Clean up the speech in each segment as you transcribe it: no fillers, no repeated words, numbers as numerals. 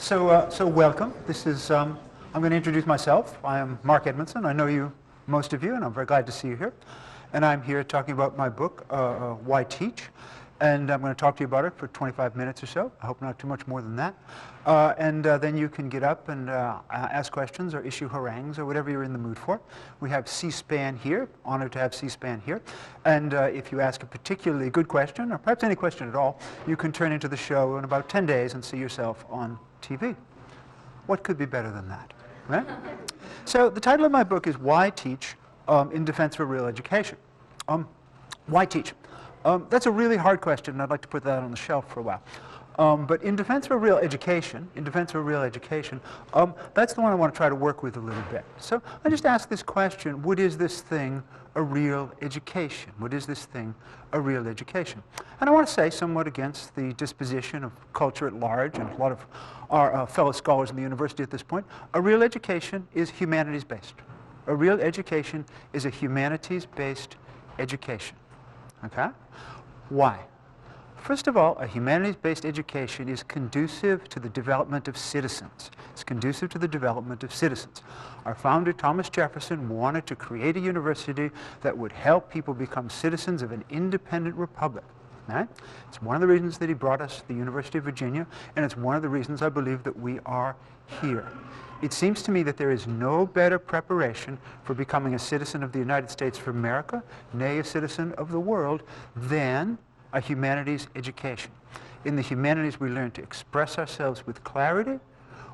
So welcome. This is, I'm going to introduce myself. I am Mark Edmundson. I know you, most of you, and I'm very glad to see you here. And I'm here talking about my book, Why Teach? And I'm going to talk to you about it for 25 minutes or so. I hope not too much more than that. Then you can get up and ask questions or issue harangues or whatever you're in the mood for. We have C-SPAN here. Honored to have C-SPAN here. And if you ask a particularly good question, or perhaps any question at all, you can turn into the show in about 10 days and see yourself on TV. What could be better than that, right? So the title of my book is Why Teach? In Defense of a Real Education. Why teach? That's a really hard question, and I'd like to put that on the shelf for a while. But in defense of a real education, that's the one I want to try to work with a little bit. So I just ask this question: what is this thing a real education? What is this thing a real education? And I want to say, somewhat against the disposition of culture at large and a lot of our fellow scholars in the university at this point, a real education is humanities-based. A real education is a humanities-based education. Okay? Why? First of all, a humanities-based education is conducive to the development of citizens. It's conducive to the development of citizens. Our founder, Thomas Jefferson, wanted to create a university that would help people become citizens of an independent republic. Right? It's one of the reasons that he brought us to the University of Virginia, and it's one of the reasons I believe that we are here. It seems to me that there is no better preparation for becoming a citizen of the United States of America, nay, a citizen of the world, than a humanities education. In the humanities, we learn to express ourselves with clarity.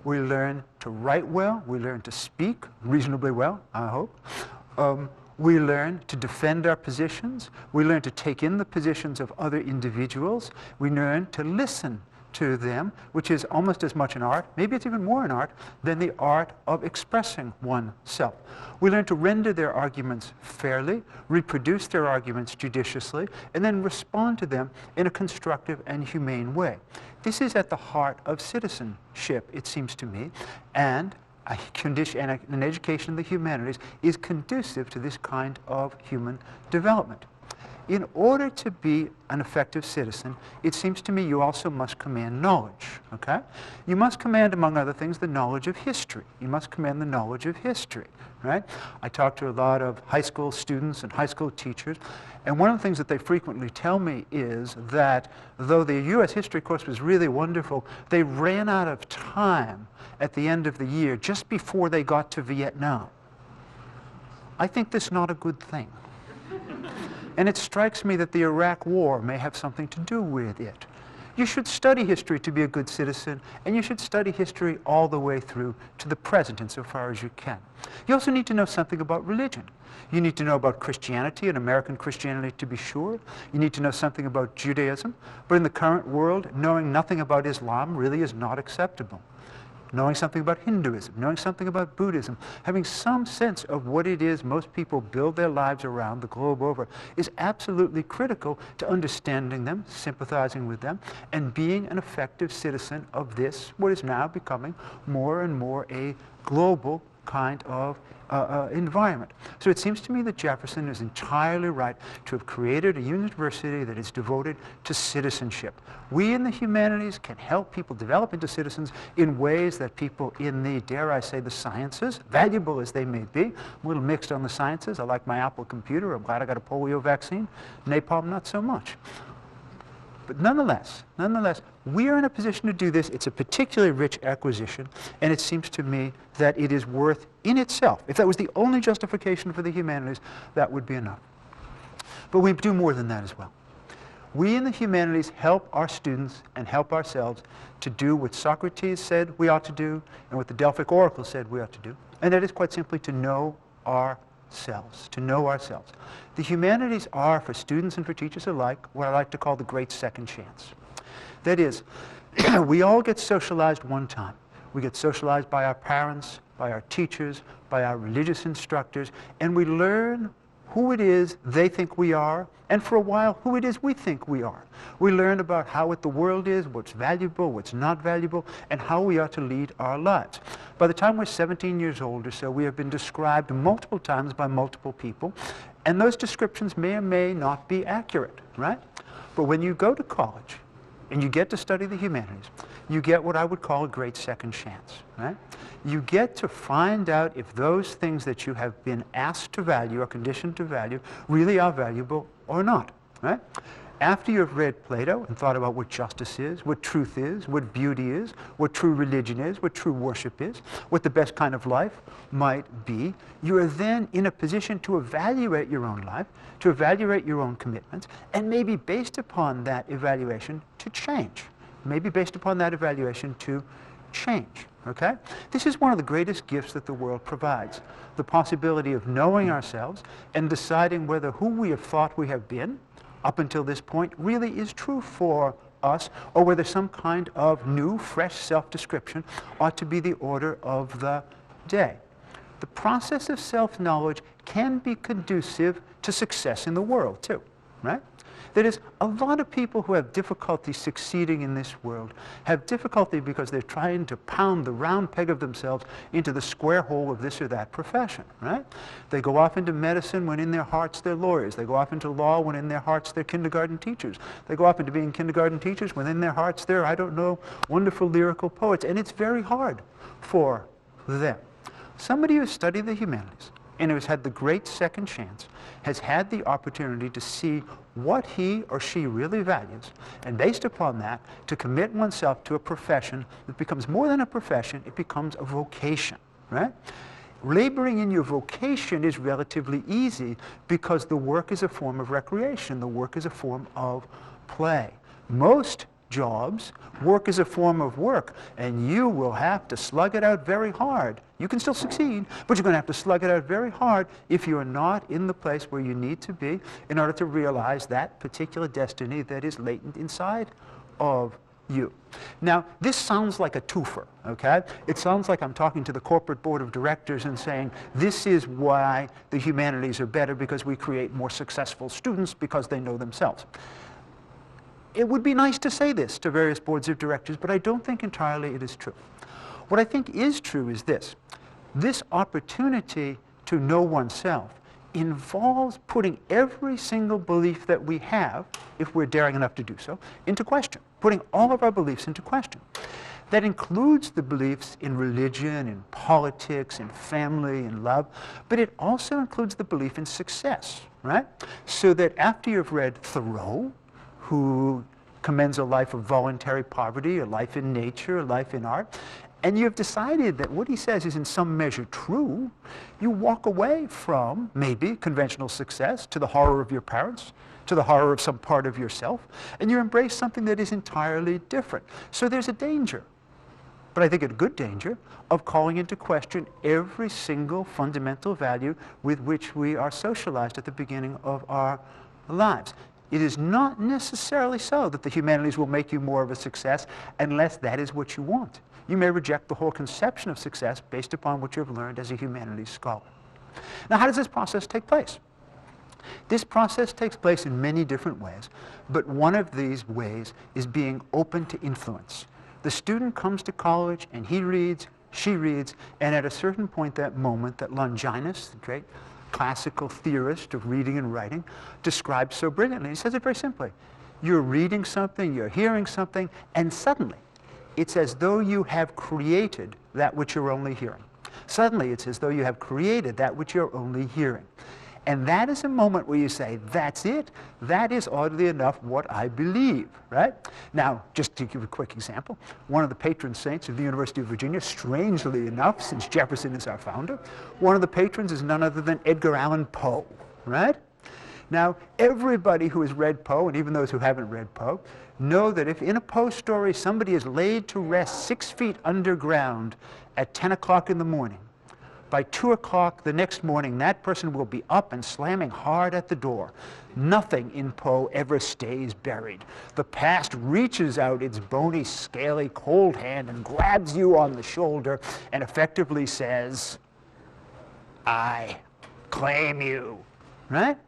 We learn to write well. We learn to speak reasonably well, I hope. We learn to defend our positions. We learn to take in the positions of other individuals. We learn to listen to them, which is almost as much an art, maybe it's even more an art, than the art of expressing oneself. We learn to render their arguments fairly, reproduce their arguments judiciously, and then respond to them in a constructive and humane way. This is at the heart of citizenship, it seems to me, and an education in the humanities is conducive to this kind of human development. In order to be an effective citizen, it seems to me you also must command knowledge, okay? You must command, among other things, the knowledge of history. You must command the knowledge of history, right? I talk to a lot of high school students and high school teachers, and one of the things that they frequently tell me is that though the U.S. history course was really wonderful, they ran out of time at the end of the year just before they got to Vietnam. I think that's not a good thing. And it strikes me that the Iraq War may have something to do with it. You should study history to be a good citizen, and you should study history all the way through to the present insofar as you can. You also need to know something about religion. You need to know about Christianity and American Christianity, to be sure. You need to know something about Judaism. But in the current world, knowing nothing about Islam really is not acceptable. Knowing something about Hinduism, knowing something about Buddhism, having some sense of what it is most people build their lives around the globe over is absolutely critical to understanding them, sympathizing with them, and being an effective citizen of this, what is now becoming more and more a global kind of environment. So it seems to me that Jefferson is entirely right to have created a university that is devoted to citizenship. We in the humanities can help people develop into citizens in ways that people in the, dare I say, the sciences, valuable as they may be, I'm a little mixed on the sciences. I like my Apple computer. I'm glad I got a polio vaccine. Napalm, not so much. But nonetheless, we are in a position to do this. It's a particularly rich acquisition, and it seems to me that it is worth in itself. If that was the only justification for the humanities, that would be enough. But we do more than that as well. We in the humanities help our students and help ourselves to do what Socrates said we ought to do and what the Delphic Oracle said we ought to do, and that is quite simply to know ourselves, to know ourselves. The humanities are, for students and for teachers alike, what I like to call the great second chance. That is, we all get socialized one time. We get socialized by our parents, by our teachers, by our religious instructors, and we learn who it is they think we are, and for a while, who it is we think we are. We learn about how what the world is, what's valuable, what's not valuable, and how we are to lead our lives. By the time we're 17 years old or so, we have been described multiple times by multiple people, and those descriptions may or may not be accurate, right? But when you go to college, and you get to study the humanities, you get what I would call a great second chance, right? You get to find out if those things that you have been asked to value or conditioned to value really are valuable or not, right? After you've read Plato and thought about what justice is, what truth is, what beauty is, what true religion is, what true worship is, what the best kind of life might be, you are then in a position to evaluate your own life, to evaluate your own commitments, and maybe based upon that evaluation to change. Maybe based upon that evaluation to change, okay? This is one of the greatest gifts that the world provides, the possibility of knowing ourselves and deciding whether who we have thought we have been up until this point really is true for us, or whether some kind of new, fresh self-description ought to be the order of the day. The process of self-knowledge can be conducive to success in the world, too, right? That is, a lot of people who have difficulty succeeding in this world have difficulty because they're trying to pound the round peg of themselves into the square hole of this or that profession, right? They go off into medicine when in their hearts they're lawyers. They go off into law when in their hearts they're kindergarten teachers. They go off into being kindergarten teachers when in their hearts they're, I don't know, wonderful lyrical poets. And it's very hard for them. Somebody who studied the humanities and who has had the great second chance has had the opportunity to see what he or she really values, and based upon that, to commit oneself to a profession that becomes more than a profession, it becomes a vocation, right? Laboring in your vocation is relatively easy because the work is a form of recreation. The work is a form of play. Most jobs, work is a form of work, and you will have to slug it out very hard. You can still succeed, but you're going to have to slug it out very hard if you're not in the place where you need to be in order to realize that particular destiny that is latent inside of you. Now, this sounds like a twofer, okay? It sounds like I'm talking to the corporate board of directors and saying, this is why the humanities are better, because we create more successful students because they know themselves. It would be nice to say this to various boards of directors, but I don't think entirely it is true. What I think is true is this. This opportunity to know oneself involves putting every single belief that we have, if we're daring enough to do so, into question, putting all of our beliefs into question. That includes the beliefs in religion, in politics, in family, in love, but it also includes the belief in success, right? So that after you've read Thoreau, who commends a life of voluntary poverty, a life in nature, a life in art, and you've decided that what he says is in some measure true, you walk away from maybe conventional success to the horror of your parents, to the horror of some part of yourself, and you embrace something that is entirely different. So there's a danger, but I think a good danger, of calling into question every single fundamental value with which we are socialized at the beginning of our lives. It is not necessarily so that the humanities will make you more of a success unless that is what you want. You may reject the whole conception of success based upon what you have learned as a humanities scholar. Now, how does this process take place? This process takes place in many different ways, but one of these ways is being open to influence. The student comes to college and he reads, she reads, and at a certain point, that moment that Longinus, the great classical theorist of reading and writing, describes so brilliantly. He says it very simply. You're reading something, you're hearing something, and suddenly it's as though you have created that which you're only hearing. Suddenly it's as though you have created that which you're only hearing. And that is a moment where you say, that's it. That is, oddly enough, what I believe, right? Now, just to give a quick example, one of the patron saints of the University of Virginia, strangely enough, since Jefferson is our founder, one of the patrons is none other than Edgar Allan Poe, right? Now, everybody who has read Poe, and even those who haven't read Poe, know that if in a Poe story somebody is laid to rest 6 feet underground at 10 o'clock in the morning, by 2 o'clock the next morning, that person will be up and slamming hard at the door. Nothing in Poe ever stays buried. The past reaches out its bony, scaly, cold hand and grabs you on the shoulder and effectively says, I claim you, right?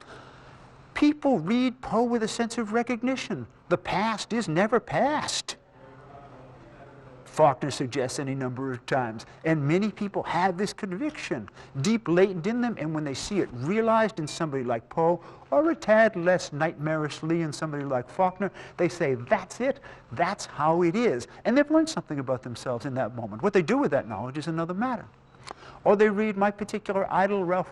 People read Poe with a sense of recognition. The past is never past. Faulkner suggests any number of times. And many people have this conviction deep latent in them, and when they see it realized in somebody like Poe, or a tad less nightmarishly in somebody like Faulkner, they say, that's it, that's how it is. And they've learned something about themselves in that moment. What they do with that knowledge is another matter. Or they read my particular idol, Ralph